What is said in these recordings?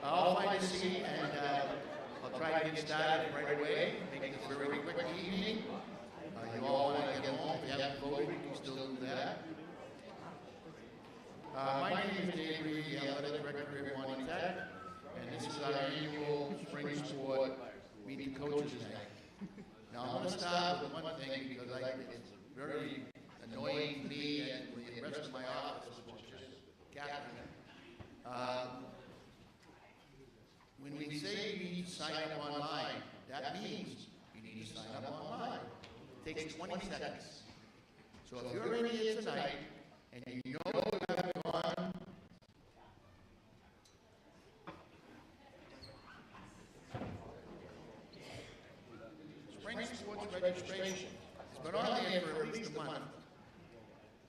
I'll find a seat and I'll try to get started right away. Make this a very quick evening. You all want to get home. If you haven't voted, you can still do that. My name is Dave Reed, the athletic director here at Monty, and this is our annual spring sport meet the coaches night. Now, I'm going to start with one thing because it's very annoying to me and the rest of my office, which is just Catherine. When we say you need to sign up online, that means you need to sign up online. It takes 20 seconds. So if you're in here tonight and you know you haven't gone spring sports registration, it's been on there for at least a month,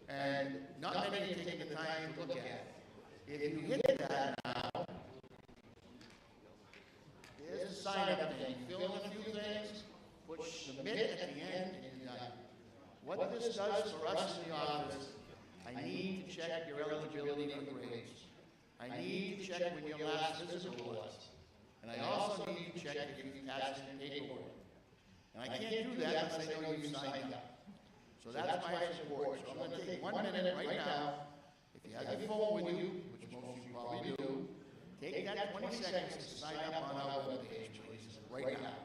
and not many are taking the time to look at it. If you hit that now, there's a sign-up thing. Fill in a few things, push submit at the end, and you're done. What this does for us in the office, I need to check your eligibility for grades. I need to check when your last physical was. And I also need to check if you passed in paperwork. And I can't do that unless I know you signed up. So that's why it's important. So I'm going to take 1 minute right now. If you have your phone with you, which most of you probably do, take that 20 seconds to sign up on our webpage, please, right now.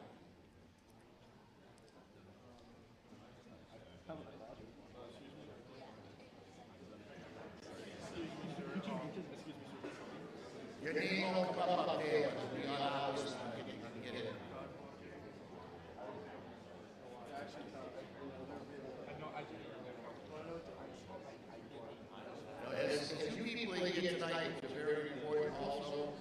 Your name will come up there, but it'll be on our list. I can get it. As you people are here tonight, which is very important also,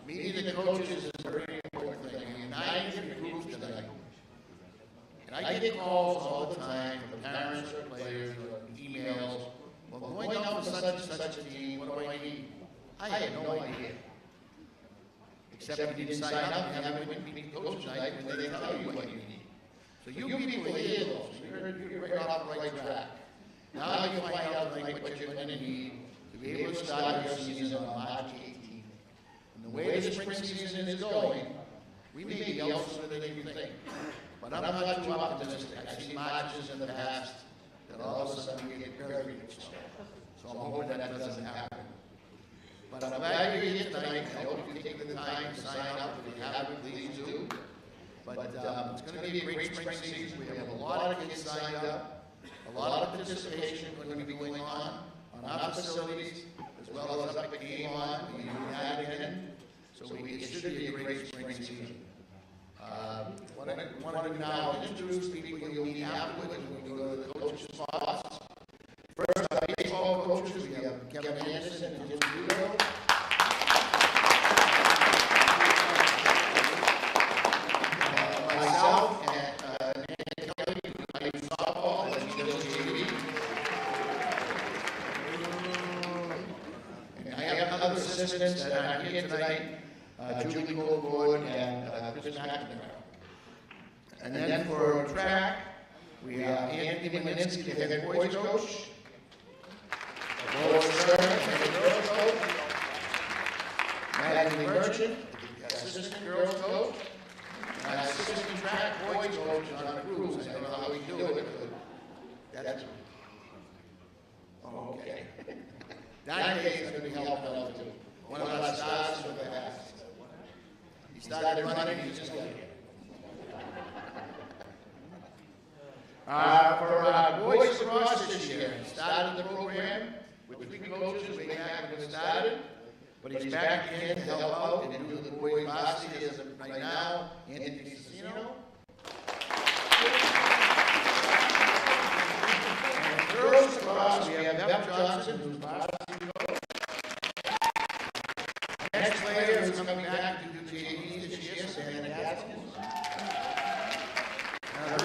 meeting the coaches is a very important thing. We have 9 different groups tonight. And I get calls all the time from parents or players or emails. Well, going out for such and such a team, what do I need? I have no idea. Except you didn't sign up and haven't been meeting coaches night when they tell you what you need. So you people are here, though. So you're right off the right track. Now you find out tonight what you're going to need to be able to start your season on March 18th. And the way the spring season is going, we may be out sooner than you think. But I'm not too optimistic. I've seen marches in the past that all of a sudden we get very slow. So I'm hoping that doesn't happen. But I'm glad you're here tonight. I hope you take the time to sign up. If you haven't, please do. But it's going to be a great spring season. We have a lot of kids signed up. A lot of participation going to be going on our facilities, as well as up at Game On. We have it again. So it should be a great spring season. What I want to do now is introduce people you'll meet afterwards when we go to the coaches' spots. First, our baseball coaches, we have Kevin Anderson and Jim Dudo. Myself and Nancy Kelly, who plays softball, and she does JV. And I have other assistants that are here tonight, Julie Goldborn and Chris McNamara. And then for track, we have Anthony Malinsky, the head boys coach. Lois Stern, the head girls coach. Natalie Merchant, the assistant girls coach. And our assistant track boys coach on the cruise. I don't know how we do it, but that's okay. Dante is going to be helping out too. One of our stars for the past. He started running, he just got here. For our boys lacrosse this year, he started the program with 3 coaches way back when it started, but he's back again to help out and do the boys varsity as of right now. Anthony Cicino. And girls lacrosse, we have Beth Johnson, who's varsity coach. Next player is coming back to do JV this year, Savannah Gaskins.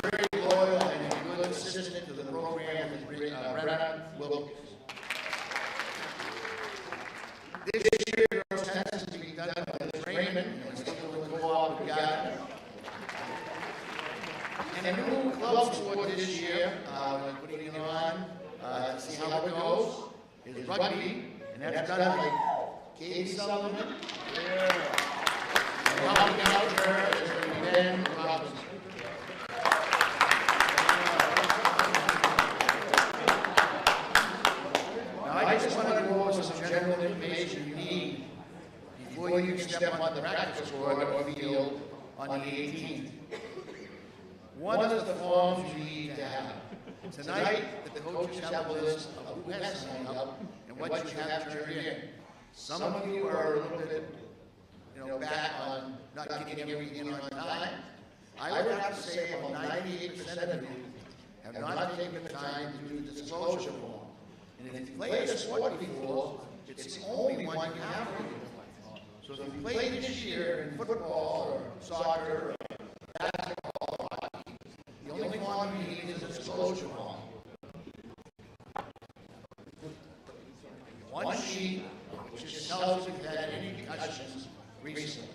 Very loyal and a good assistant to the program is Brennan Wilkins. This year, girls tennis is being done by Liz Raymond, and we're still going to go off with Gardner. And a new club sport this year, we're putting it on to see how it goes is rugby, and that's done by Katie Sullivan. Yeah. And helping out her is Ben Robinson. Now, I just want to go over some general information you need before you step on the practice court or field on the 18th. One of the forms you need to have. Tonight, the coaches have a list of who has signed up and what you have turned in. Some of you are a little bit, back on not getting everything in on time. I would have to say about 98% of you have not taken the time to do the disclosure form. And if you played a sport before, it's the only one you have to do. So if you played this year in football or soccer or basketball or hockey, the only form you need is a disclosure form. One sheet which just tells you if you had any concussions recently.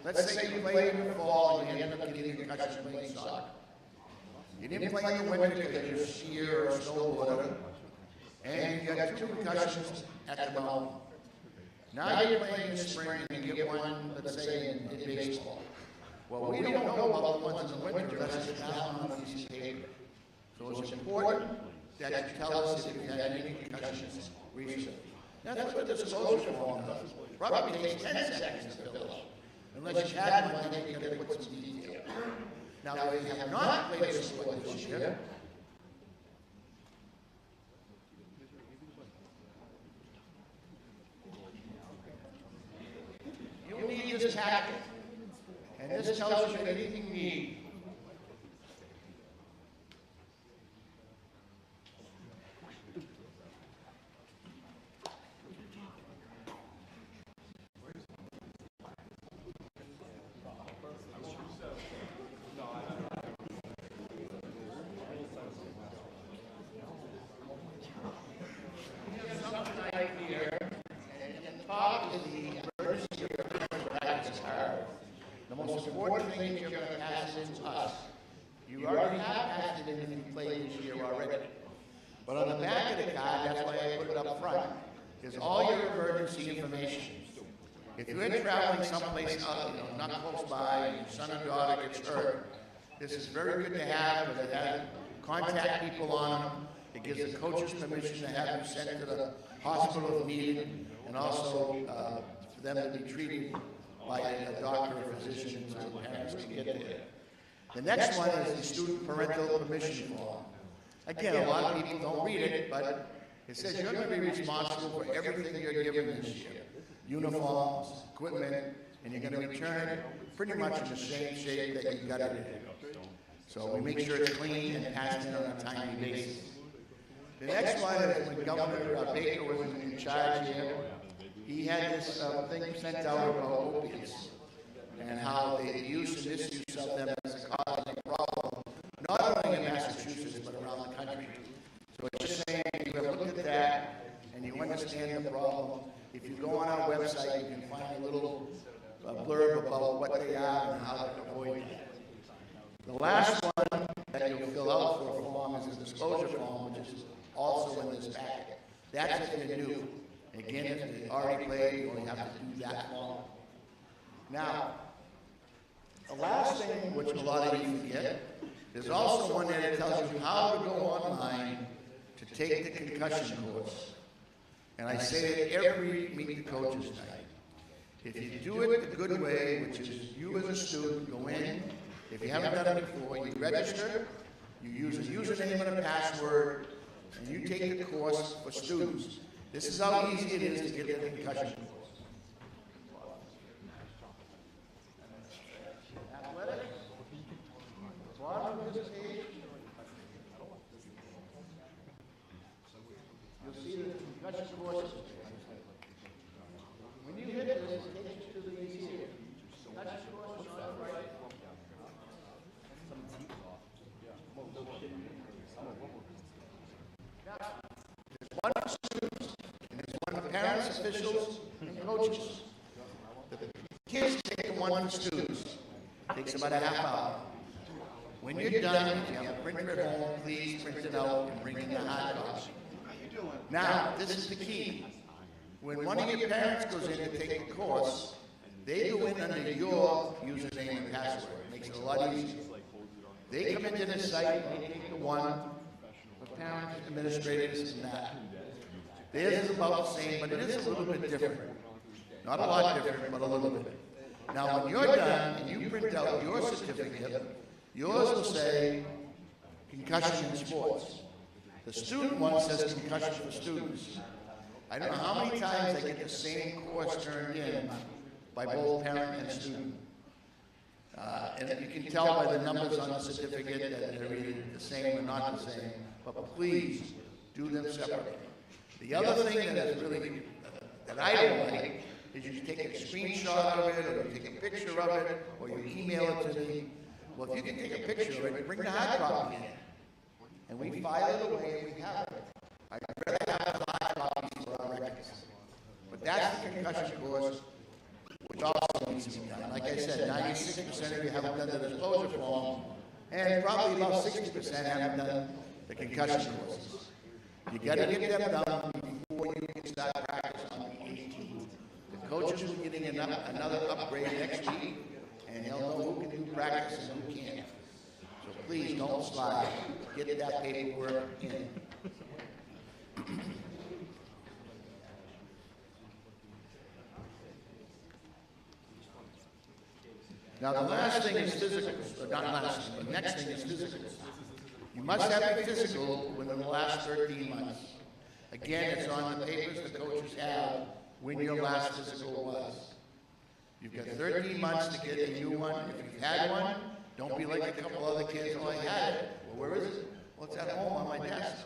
Let's say you played in the fall and you ended up getting a concussion playing soccer. You didn't play in the winter because you're a skier or a snowboarder, and you got 2 concussions at the mountain. Now you're playing in the spring and you get one, let's say, in baseball. Well, we don't know about the ones in the winter unless it's down on a piece of paper. So it's important that you tell us if you had any concussions recently. That's what the disclosure form does. Probably takes 10 seconds to fill out. Unless you had one, then you got to put some detail. Now, if you have not played a sport this year, you'll need this packet. And this tells you anything you need. The most important thing you're going to pass in to us. You already have passed it in if you played this year already. But on the back of the card, that's why I put it up front, is all your emergency information. If you're traveling someplace not close by, and your son or daughter gets hurt, this is very good to have because it has contact people on them. It gives the coaches permission to have them sent to the hospital if needed, and also for them to be treated by a doctor or physician so the parents can get there. The next one is the student parental permission form. Again, a lot of people don't read it, but it says you're going to be responsible for everything you're given this year. Uniforms, equipment, and you're going to return it pretty much in the same shape that you got it in. So we make sure it's clean and passed in on a timely basis. The next one is when Governor Baker was in charge here. He had this thing sent out about opiates and how the use and misuse of them is causing a problem, not only in Massachusetts, but around the country. So it's just saying, if you have looked at that and you understand the problem, if you go on our website, you can find a little blurb about what they are and how to avoid that. The last one that you'll fill out for a form is the disclosure form, which is also in this packet. That's if you're new. Again, if they already played, you only have to do that form. Now, the last thing, which a lot of you forget, there's also one that tells you how to go online to take the concussion course. And I say it every Meet the Coaches night. If you do it the good way, which is you as a student go in, if you haven't done it before, you register, you use a username and a password, and you take the course for students. This is how easy it is to get the concussion course. Athletics, bottom of this page, you'll see the concussion course. When you hit this, it takes you to the easy concussion course on the right. There's one for students, and there's one for parents, officials, and coaches. The kids take the one for students. It takes about a half hour. When when you're done, if you have a printer at home, please print it out and bring in the hard copy. Now, this is the key. When one of your parents goes in to take the course, they go in under your username and password. It makes it a lot easier. They come into the site and they take the one for parents, administrators, and that. Theirs is about the same, but it is a little bit different. Not a lot different, but a little bit. Now, when you're done and you print out your certificate, yours will say concussion in sports. The student one says concussion for students. I don't know how many times I get the same course turned in by both parent and student. And you can tell by the numbers on the certificate that they're either the same or not the same, but please do them separately. The other thing that is really, that I don't like, is you take a screenshot of it, or you take a picture of it, or you email it to me. Well, if you can take a picture of it, bring the hard copy in. And we file it away and we have it. I'd rather have the hard copies for our records. But that's the concussion course, which also needs to be done. Like I said, 96% of you haven't done the disclosure form, and probably about 60% haven't done the concussion courses. You got to get them done before you can start practice on the 18th. The coaches will be getting another upgrade next week, and they'll know who can do practice and who can't. So please don't slide. Get that paperwork in. Now the last thing is physicals, or not last thing, but next thing is physicals. You must have a physical within the last 13 months. Again, it's on the papers the coaches have when your last physical was. You've got 13 months to get a new one. If you've had one, don't be like a couple other kids, oh, I had it. Well, where is it? Well, it's at home on my desk.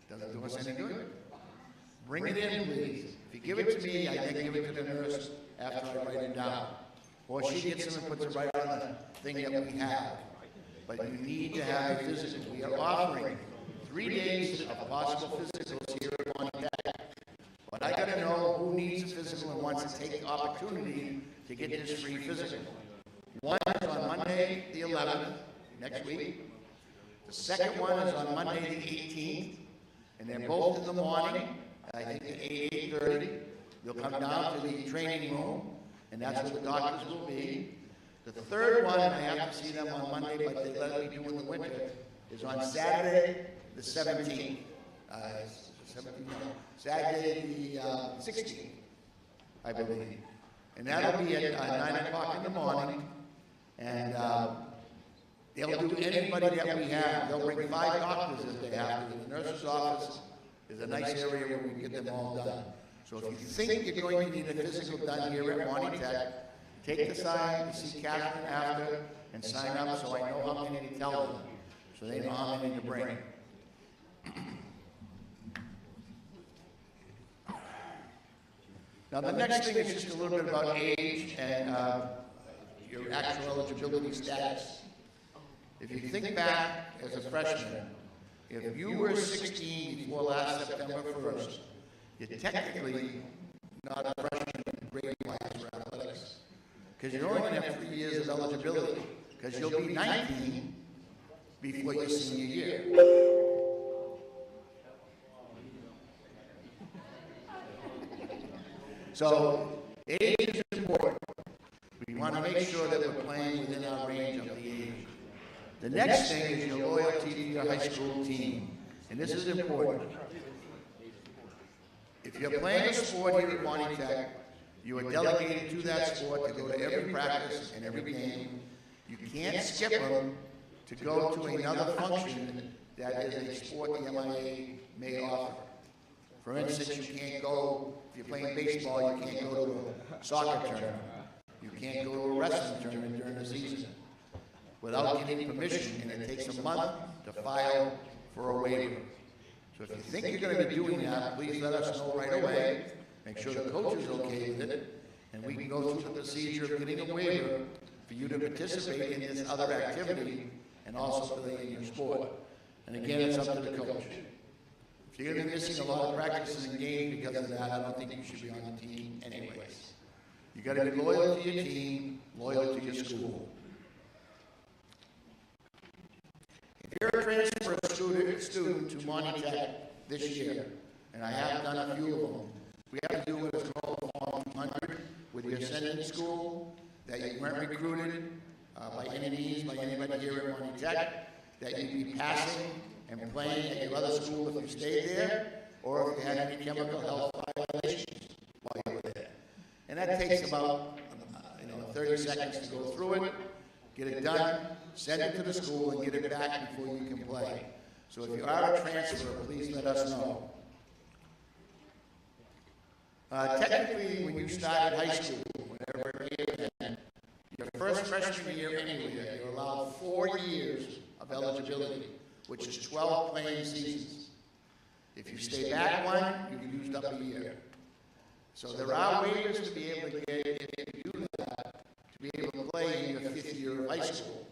Doesn't do us any good. Bring it in, please. If you give it to me, I then give it to the nurse after I write it down. Or she gets them and puts it right on the thing that we have. But you need to have a physical. We are offering 3 days of possible physicals here at Monty. But I got to know who needs a physical and wants to take the opportunity to get this free physical. One is on Monday the 11th, next week. The second one is on Monday the 18th, and they're both in the morning, I think at 8:30. They'll come down to the training room, and that's where the doctors will be. The third one, I have to see them on Monday, but they let me do in the winter, is on Saturday the 17th. Saturday the 16th, I believe. And that'll be at 9 o'clock in the morning. And they'll do anybody that we have. They'll bring 5 doctors if they have to. The nurse's office is a nice area where we can get them all done. So if you think you're going to need a physical done here at Monty Tech, take the sign, see Catherine after, and sign up so I know how many to tell them, so they know how many to bring. Now the next thing is just a little bit about age and your actual eligibility status. If you think back as a freshman, if you were 16 before last September 1st, you're technically not a freshman grade-wise for athletics, because you're only going to have 3 years of eligibility, because you'll be 19 before your senior year. So, age is important. We want to make sure that we're playing within our range of the age. The next thing is your loyalty to your high school team. And this is important. If you're playing a sport here at Monty Tech, you are delegated to that sport to go to every practice and every game. You can't skip them to go to another function that is a sport the MIA may offer. For instance, you can't go, if you're playing baseball, you can't go to a soccer tournament. You can't go to a wrestling tournament during the season without getting permission, and it takes a month to file for a waiver. So if you think you're going to be doing that, please let us know right away. Make sure the coach is okay with it, and we can go through the procedure of getting a waiver for you to participate in this other activity and also play in your sport. And again, it's up to the coach. If you're going to be missing a lot of practices and games because of that, I don't think you should be on the team anyways. You got to be loyal to your team, loyal to your school. transfer student to Monty Tech this year, and I have done a few of them, we have to do what is called Form 200 with your sending school, that you weren't recruited by any means by anybody here at Monty Tech, that you'd be passing and playing at your other school if you stayed there, or if you had any chemical health violations while you were there. And that takes about 30 seconds to go through it, get it done, send it to the school, and get it back before you can play. So if you are a transfer, please let us know. Technically, when you started high school, whenever it is, your first freshman year anywhere, you're allowed 4 years of eligibility, which is 12 playing seasons. If you stay back one, you've used up a year. So there are waivers to be able to get, if you do that, to be able to play in your 5th year of high school.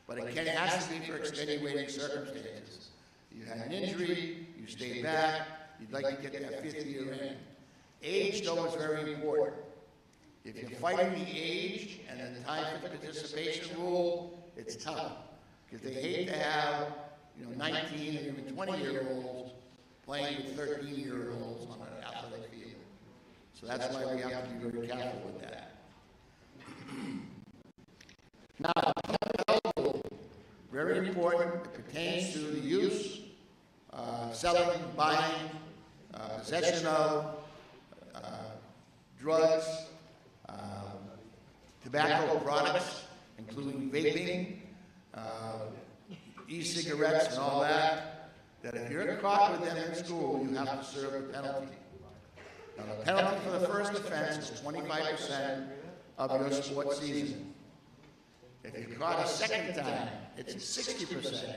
But it has to be for extenuating circumstances. You had an injury, you stayed back, you'd like to get that 5th year in. Age, though, is very important. If you're fighting the age and the time for participation rule, it's tough. Because they hate to have 19 and even 20-year-olds playing with 13-year-olds on an athletic field. So that's why we have to be very careful with that. Now, very important, it pertains to the use, selling, buying, possession of drugs, tobacco products, including vaping, e-cigarettes and all that, that if you're caught with them in school, you have to serve a penalty. Now, the penalty for the first offense is 25% of your sports season. If you're caught a second time, it's 60%.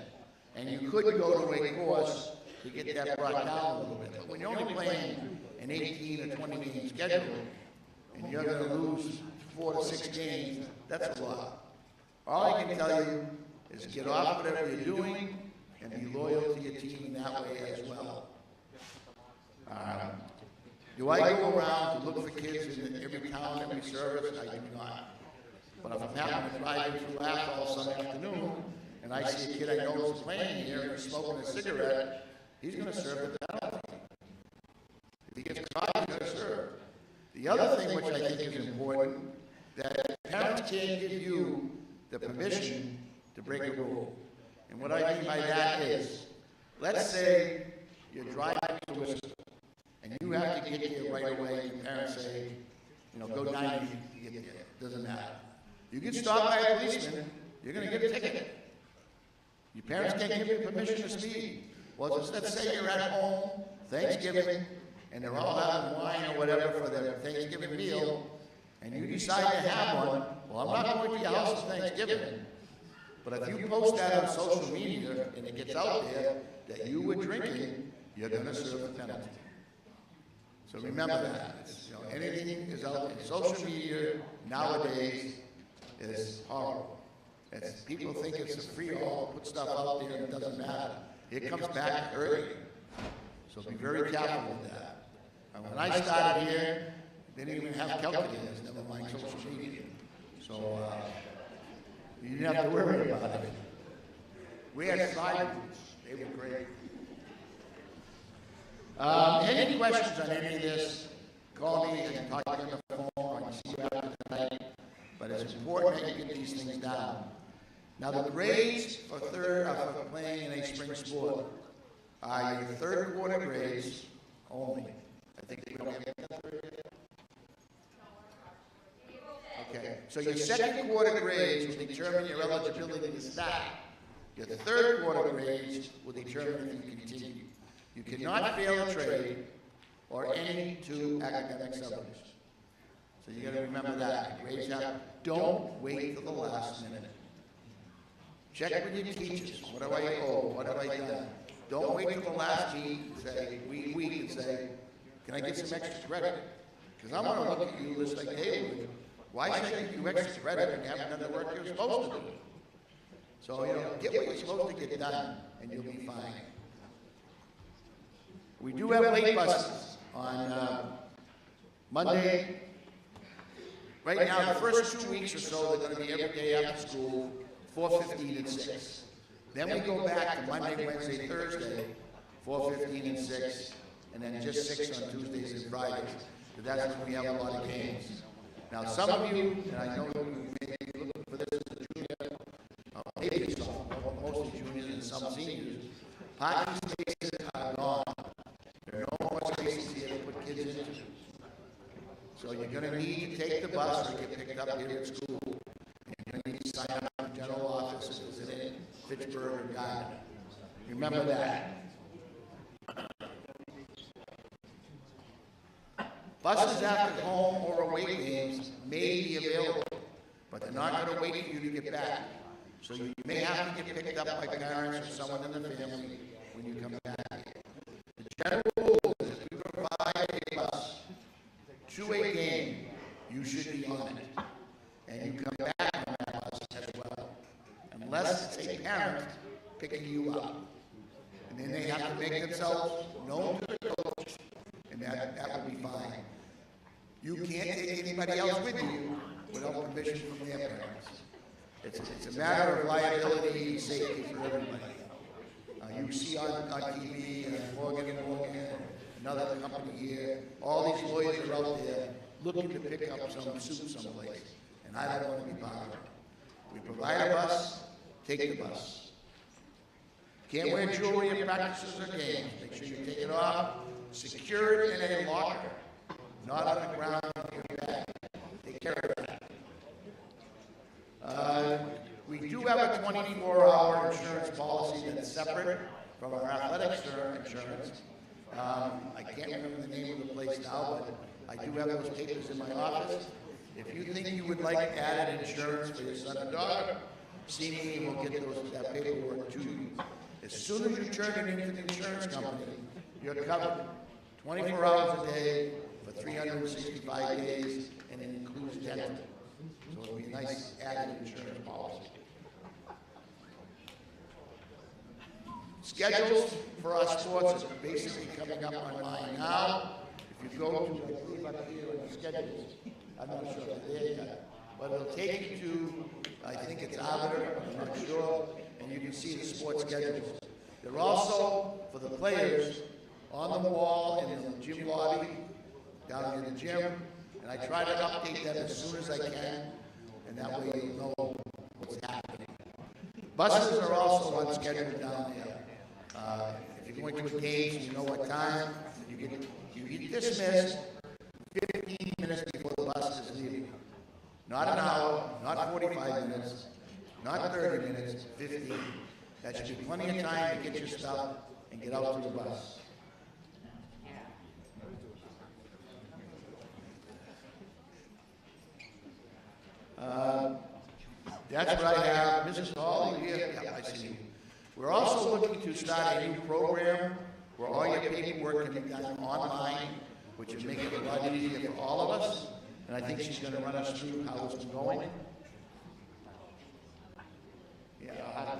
And you could go to a course to get that brought down a little bit. But when you're only playing an 18 or 20 game schedule, and you're going to lose 4 to 6 games, that's a lot. All I can tell you is get off whatever you're doing and be loyal to your team in that way as well. Do I go around to look for kids in every town, every service? I do not. But if I'm happening to drive through Athol Sunday afternoon, and I see a kid I know is playing here and smoking a cigarette, he's going to serve the penalty. If he gets caught, he's going to serve. The other thing which I think is important, that parents can't give you the permission to break a rule. And what I mean by that is, let's say you're driving to a store, and you have to get here right away, and your parents say, go 90 to get there. Doesn't matter. You get stopped by a policeman, you're going to get a ticket. Your parents can't give you permission to speed. Well, let's say you're at home, Thanksgiving, and they're all having wine or whatever for their Thanksgiving meal, and you decide to have one. Well, I'm not going to your house for Thanksgiving. But if you post that on social media and it gets out there that you were drinking, you're going to serve the penalty. So remember that. Anything is out in social media nowadays is horrible. People think it's a free-all, put stuff out there and it doesn't matter. It comes back to hurt you. So be very careful with that. When I started here, they didn't even have calculators, never mind social media. So you didn't have to worry about it. We had side groups. They were great. Any questions on any of this, call me and talk to you on the phone, or I can see you after tonight. But it's important that you get these things down. Now, the grades for playing in a spring sport are your third quarter grades only. I think we don't have that third yet. Okay, so your second quarter grades will determine your eligibility to start. Your third quarter grades will determine if you continue. You cannot fail a trade or any 2 academic subjects. So you got to remember that. Grades out. Don't wait till the last minute. Check with your teachers. What do I owe? What have I done? Don't wait till the last week and say, can I get some extra credit? Because I'm going to look at you just like they would. Why should I give you extra credit when you haven't done the work you're supposed to do? So, get what you're supposed to get done, and you'll be fine. We do have late buses on Monday. Right now, the first 2 weeks or so, they're going to be every day after school, 4:15 and 6. Then we go back to Monday, Wednesday, Thursday, 4:15 and 6, and then just 6 on Tuesdays and Fridays. But that's when we have a lot of games. Now, some of you, and I know you may be looking for this as a junior, maybe some, mostly juniors and some seniors, parking spaces are gone. There are no more spaces here to put kids into. So you're going to need to take the bus or get picked up here at school. You're going to need to sign up for general offices in Fitchburg or Gardner. Remember that. Buses after home or away games may be available, but they're not going to wait for you to get back. So you may have to get picked up by parents or someone in the family when you come back. The general rule is if we provide a bus to a game, you should be on it. And you come back on that bus as well. Unless it's a parent picking you up. And then they have to make themselves known to the coach, and that would be fine. You can't take anybody else with you without permission from their parents. It's a matter of liability and safety for everybody. You see on TV, Morgan & Morgan, another company here, all these lawyers are out there looking to pick up some soup someplace, and I don't want to be part of it. We provide a bus, take the bus. Can't wear jewelry in practices or games. Make sure you take it off, secure it in a locker, not on the ground in your bag. Take care of that. We do have a 24-hour insurance policy that's separate from our athletic insurance. I can't remember the name of the place now, but I do have those papers in my office. If you think you would like added insurance for your son or daughter, see me and we'll get that paperwork to you. As soon as you turn it into the insurance company, you're covered 24 hours a day for 365 days, and it includes dental. So it'll be a nice added insurance policy. Schedules for our sports are basically coming up online now. If you go to, I believe up here on the schedules, I'm not sure if they're there yet, but it'll take you to, I think it's Arbiter, I'm not sure, and you can see the sports schedules. They're also, for the players, on the wall in the gym lobby, down in the gym, and I try to update them as soon as I can, and that way you'll know what's happening. Buses are also on schedule down there. If you're going to a game, you know what time, you get dismissed 15 minutes before the bus is leaving. Not an hour, not 45 minutes, not 30 minutes, 15. That should be plenty of time to get your stuff and get out to the bus. That's what I have. Mrs. Hall, yeah, I see you. We're also looking to start a new program where all your paperwork can be done online, which will make it a lot easier for all of us. And I think she's going to run us through how it's been going. Yeah, I'll have to.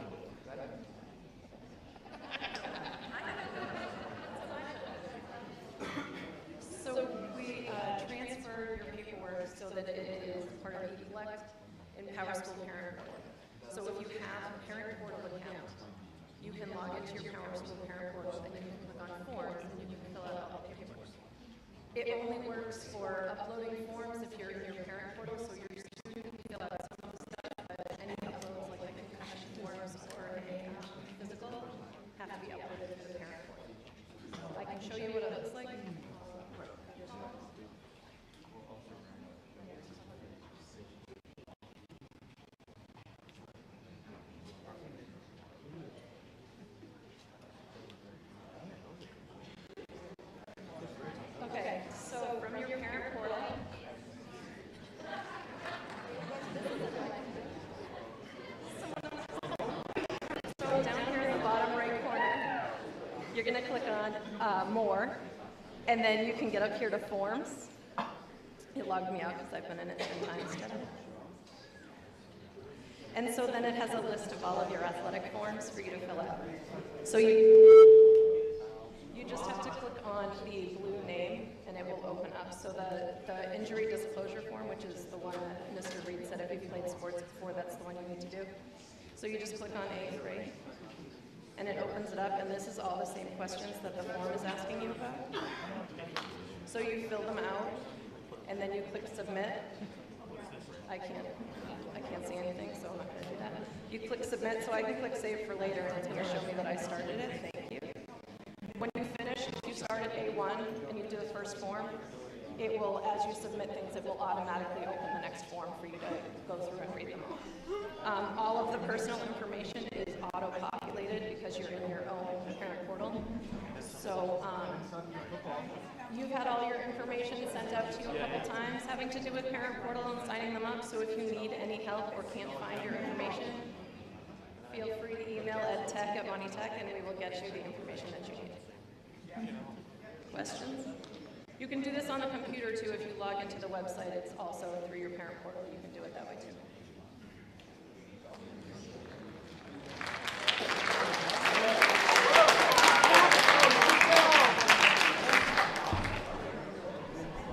So we transfer your paperwork so that it is part of eCollect in Power School Parent Portal. So if you have a Parent Portal account, you can log into your Power School Parent Portal and you can click on forms and you can fill out all the paperwork. It only works for uploading forms if you're in your Parent Portal, so your student can fill out some of the stuff, but any uploads like the concussion forms or any physical have to be uploaded to the Parent Portal. So I can show you what it looks like. Okay, so from your Parent Portal, so down here in the bottom right corner, you're going to click on More, and then you can get up here to Forms. It logged me out because I've been in it 10 times today. And so then it has a list of all of your athletic forms for you to fill out. So you just have to click on the blue name and it will open up. So the injury disclosure form, which is the one that Mr. Reed said if you've played sports before, that's the one you need to do. So you just click on A3 opens it up, and this is all the same questions that the form is asking you about. So you fill them out, and then you click submit. I can't see anything, so I'm not going to do that. You click submit, so I can click save for later, and it's going to show me that I started it. Thank you. When you finish, if you start at A1 and you do the first form, it will, as you submit things, it will automatically open the next form for you to go through and read them all. All of the personal information is auto-populated because you're in your own parent portal. So you've had all your information sent out to you a couple times having to do with parent portal and signing them up. So if you need any help or can't find your information, feel free to email edtech@montytech and we will get you the information that you need. Questions? You can do this on the computer too. If you log into the website, it's also through your parent portal. You can do it that way too.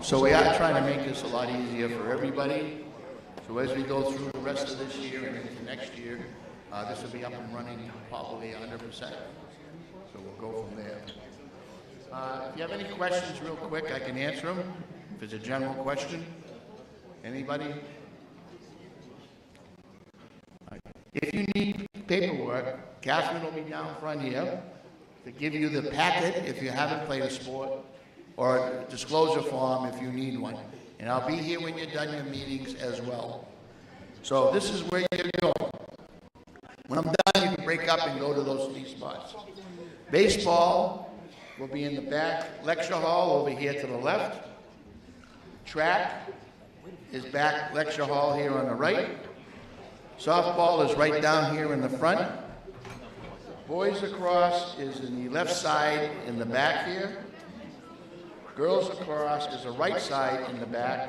So we are trying to make this a lot easier for everybody. So as we go through the rest of this year and into next year, this will be up and running probably 100%. So we'll go from there. If you have any questions real quick, I can answer them. If it's a general question. Anybody? If you need paperwork, Catherine will be down front here to give you the packet if you haven't played a sport, or a disclosure form if you need one. And I'll be here when you're done your meetings as well. So this is where you're going. When I'm done, you can break up and go to those 3 spots. Baseball will be in the back lecture hall over here to the left. Track is back lecture hall here on the right. Softball is right down here in the front. Boys lacrosse is in the left side in the back here. Girls lacrosse is the right side in the back.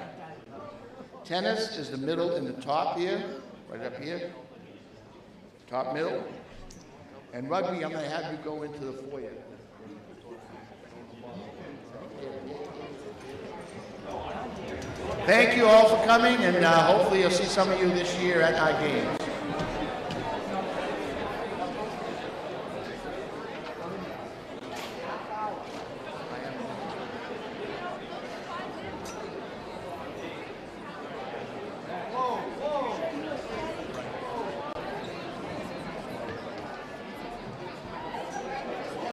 Tennis is the middle in the top here, right up here. Top middle. And rugby, I'm going to have you go into the foyer. Thank you all for coming, and hopefully you'll see some of you this year at our games.